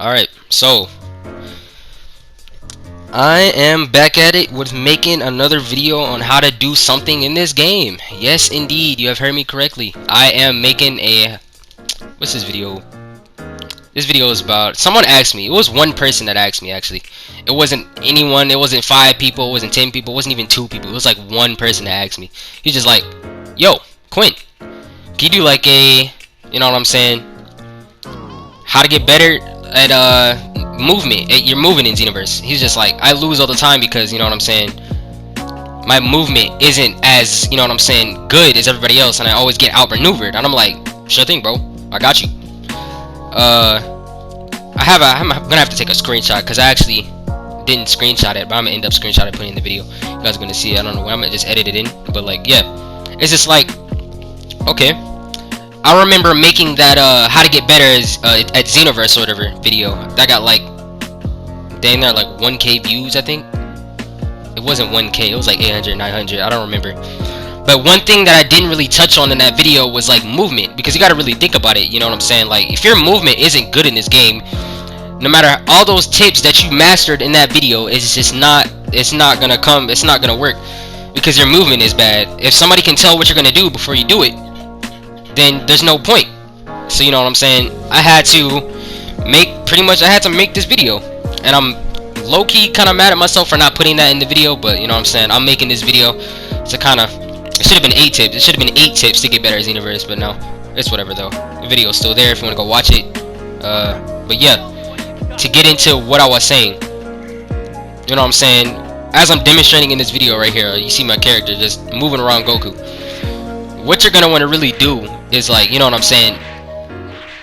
Alright, so I am back at it with making another video on how to do something in this game. Yes, indeed, you have heard me correctly. I am making a... What's this video? This video is about... Someone asked me. It was one person that asked me, actually. It wasn't anyone. It wasn't 5 people. It wasn't 10 people. It wasn't even 2 people. It was like one person that asked me. He's just like, yo, Quinn, can you do like a... You know what I'm saying? How to get better at movement. You're moving in Xenoverse. He's just like, I lose all the time because, you know what I'm saying, my movement isn't as, you know what I'm saying, good as everybody else, and I always get outmaneuvered. And I'm like, sure thing, bro, I got you. I'm gonna have to take a screenshot because I actually didn't screenshot it, but I'm gonna end up screenshotting and putting it in the video. You guys are gonna see it. I don't know when. I'm gonna just edit it in, but like, yeah, it's just like, okay, I remember making that how to get better at Xenoverse or whatever video. That got like, dang, there like 1K views, I think. It wasn't 1K, it was like 800, 900, I don't remember. But one thing that I didn't really touch on in that video was like movement, because you gotta really think about it, you know what I'm saying? Like, if your movement isn't good in this game, no matter all those tips that you mastered in that video, it's just not, it's not gonna work, because your movement is bad. If somebody can tell what you're gonna do before you do it, then there's no point. So you know what I'm saying? I had to make this video, and I'm low-key kind of mad at myself for not putting that in the video, but you know what I'm saying, I'm making this video to kind of, it should have been 8 tips. It should have been 8 tips to get better at Xenoverse, but no, it's whatever though. The video's still there if you want to go watch it. But yeah, to get into what I was saying, you know what I'm saying, as I'm demonstrating in this video right here, you see my character just moving around Goku. What you're gonna want to really do is, like, you know what I'm saying,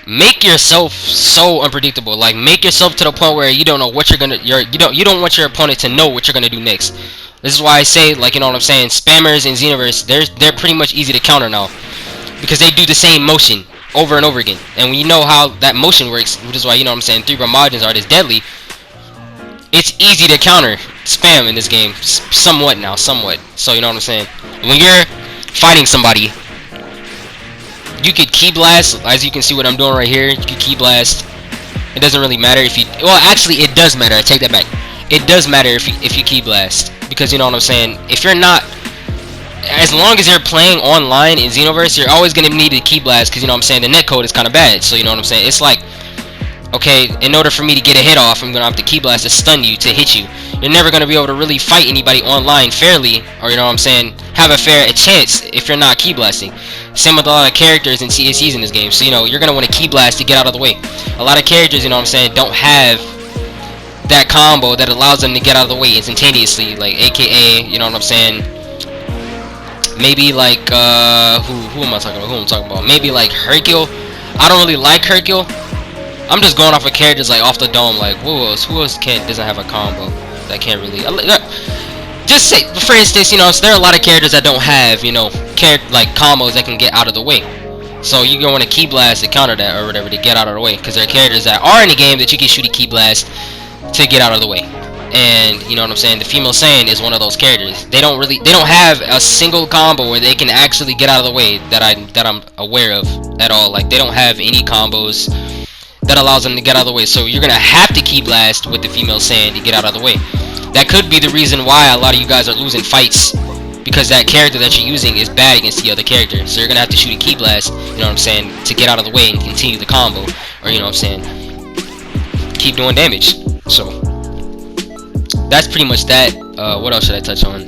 make yourself so unpredictable. Like, make yourself to the point where you don't know what you don't want your opponent to know what you're gonna do next. This is why I say, like, you know what I'm saying, spammers in Xenoverse, they're pretty much easy to counter now, because they do the same motion over and over again. And when you know how that motion works, which is why, you know what I'm saying, 3-bar margins are this deadly, it's easy to counter spam in this game, somewhat. So you know what I'm saying, when you're fighting somebody, you could key blast, as you can see what I'm doing right here. You can key blast. It doesn't really matter if you, well, actually it does matter, I take that back. It does matter if you key blast, because you know what I'm saying, if you're not, as long as you're playing online in Xenoverse, you're always going to need a key blast, because you know what I'm saying, the netcode is kind of bad. So you know what I'm saying, it's like, okay, in order for me to get a hit off, I'm going to have to key blast to stun you, to hit you. You're never going to be able to really fight anybody online fairly, or you know what I'm saying, have a chance if you're not key blasting. Same with a lot of characters and CSCs in this game. So you know, you're going to want to key blast to get out of the way. A lot of characters, you know what I'm saying, don't have that combo that allows them to get out of the way instantaneously, like AKA, you know what I'm saying, maybe like who am I talking about? Maybe like Hercule. I don't really like Hercule. I'm just going off of characters like off the dome, like who else doesn't have a combo that can't really, just say, for instance, you know, so there are a lot of characters that don't have, you know, like combos that can get out of the way. So you're going to want to key blast to counter that or whatever, to get out of the way, because there are characters that are in the game that you can shoot a key blast to get out of the way. And you know what I'm saying, the female Saiyan is one of those characters. They don't have a single combo where they can actually get out of the way that I'm aware of at all. Like, they don't have any combos that allows them to get out of the way. So you're gonna have to key blast with the female Saiyan to get out of the way. That could be the reason why a lot of you guys are losing fights, because that character that you're using is bad against the other character. So you're gonna have to shoot a key blast, you know what I'm saying, to get out of the way and continue the combo, or you know what I'm saying, keep doing damage. So that's pretty much that. What else should I touch on?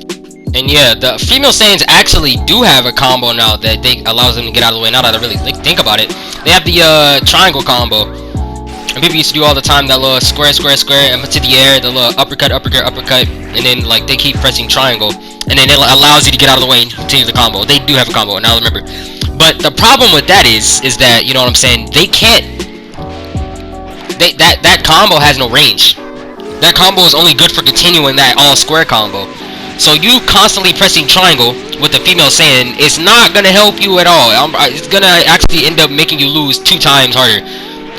And yeah, the female Saiyans actually do have a combo now that allows them to get out of the way. Now that I really think about it, they have the triangle combo. And people used to do all the time that little square, and to the air, the little uppercut, and then like they keep pressing triangle, and then it allows you to get out of the way and continue the combo. They do have a combo, now remember. But the problem with that is that, you know what I'm saying, they can't, that combo has no range. That combo is only good for continuing that all square combo. So you constantly pressing triangle with the female Saiyan, it's not gonna help you at all. It's gonna actually end up making you lose 2 times harder,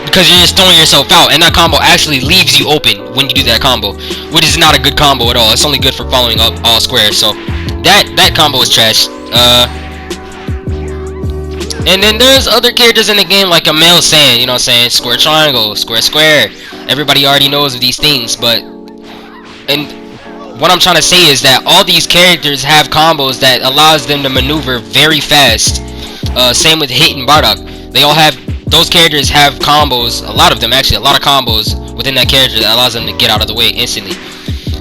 because you're just throwing yourself out, and that combo actually leaves you open when you do that combo, which is not a good combo at all. It's only good for following up all squares. So that combo is trash. And then there's other characters in the game like a male saying, you know what I'm saying, square triangle, square square. Everybody already knows of these things, but and what I'm trying to say is that all these characters have combos that allows them to maneuver very fast. Same with Hit and Bardock. They all have, those characters have combos, a lot of them actually, a lot of combos within that character that allows them to get out of the way instantly.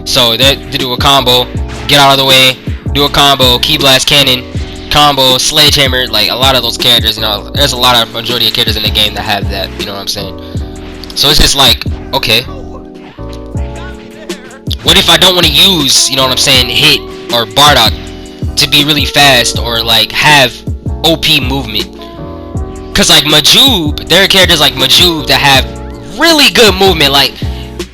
So they do a combo, get out of the way, do a combo, Key Blast Cannon, combo, Sledgehammer, like a lot of those characters, you know, there's a lot of majority of characters in the game that have that, you know what I'm saying? So it's just like, okay, what if I don't want to use, you know what I'm saying, Hit or Bardock to be really fast or like have OP movement? Cause like Majub, there are characters like Majub that have really good movement. Like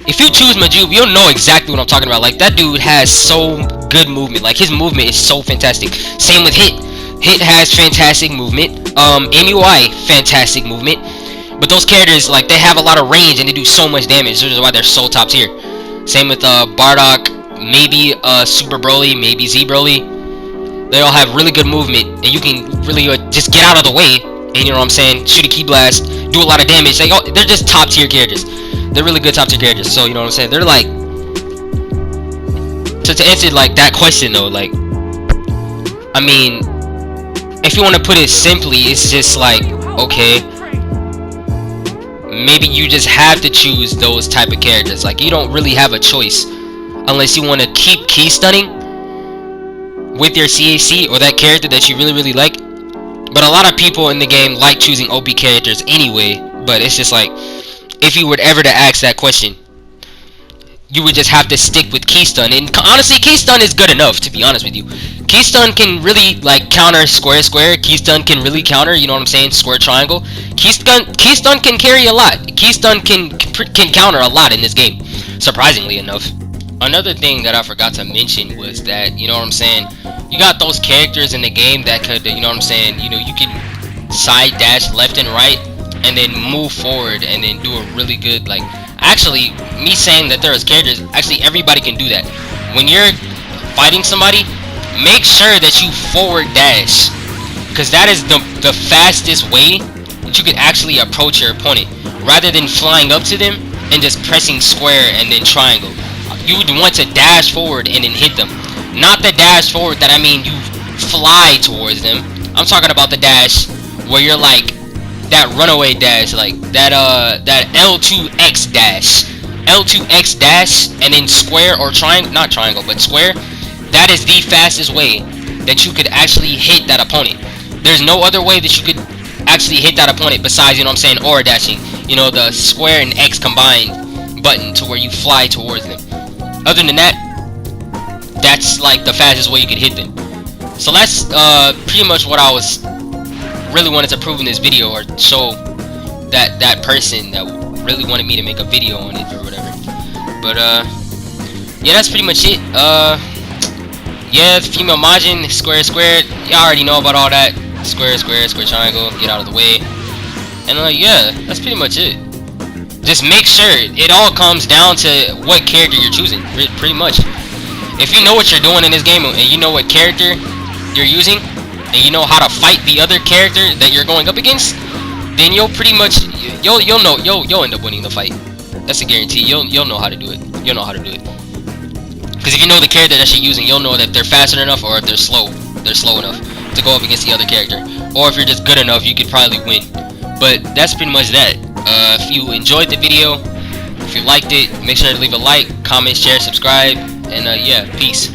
if you choose Majub, you'll know exactly what I'm talking about. Like that dude has so good movement. Like his movement is so fantastic. Same with Hit. Hit has fantastic movement. MUI, fantastic movement. But those characters, like they have a lot of range and they do so much damage. Which is why they're so top tier. Same with Bardock, maybe Super Broly, maybe Z Broly. They all have really good movement, and you can really just get out of the way, and you know what I'm saying, shoot a Key Blast, do a lot of damage. They're just top tier characters. They're really good top tier characters. So you know what I'm saying. They're like, to answer like that question though, like, I mean, if you want to put it simply, it's just like, okay, maybe you just have to choose those type of characters. Like you don't really have a choice unless you want to keep key stunning with your CAC or that character that you really like. But a lot of people in the game like choosing OP characters anyway. But it's just like, if you were ever to ask that question, you would just have to stick with key stun. And honestly, key stun is good enough, to be honest with you. Key stun can really like counter square square. Key stun can really counter, you know what I'm saying, square triangle. Key stun can carry a lot. Key stun can counter a lot in this game, surprisingly enough. Another thing that I forgot to mention was that, you know what I'm saying, you got those characters in the game that could, you know what I'm saying, you know, you can side dash left and right and then move forward and then do a really good, like, actually, me saying that there is characters, actually everybody can do that. When you're fighting somebody, make sure that you forward dash, because that is the fastest way that you could actually approach your opponent, rather than flying up to them and just pressing square and then triangle. You would want to dash forward and then hit them. Not the dash forward that I mean you fly towards them. I'm talking about the dash where you're like that runaway dash, like that L2X dash. L2X dash and then square or triangle, not triangle, but square. That is the fastest way that you could actually hit that opponent. There's no other way that you could actually hit that opponent besides, you know what I'm saying, aura dashing. You know, the square and X combined button to where you fly towards them. Other than that, that's like the fastest way you could hit them. So that's pretty much what I was really wanted to prove in this video, or show that person that really wanted me to make a video on it or whatever. But yeah, that's pretty much it. Yeah, female Majin, square square, y'all already know about all that. Square square, square triangle, get out of the way. And yeah, that's pretty much it. Just make sure it all comes down to what character you're choosing, pretty much. If you know what you're doing in this game and you know what character you're using and you know how to fight the other character that you're going up against, then you'll pretty much you'll end up winning the fight. That's a guarantee. You'll know how to do it. You'll know how to do it. Because if you know the character that you're using, you'll know that they're faster enough, or if they're slow enough to go up against the other character. Or if you're just good enough, you could probably win. But that's pretty much that. If you enjoyed the video, if you liked it, make sure to leave a like, comment, share, subscribe, and yeah, peace.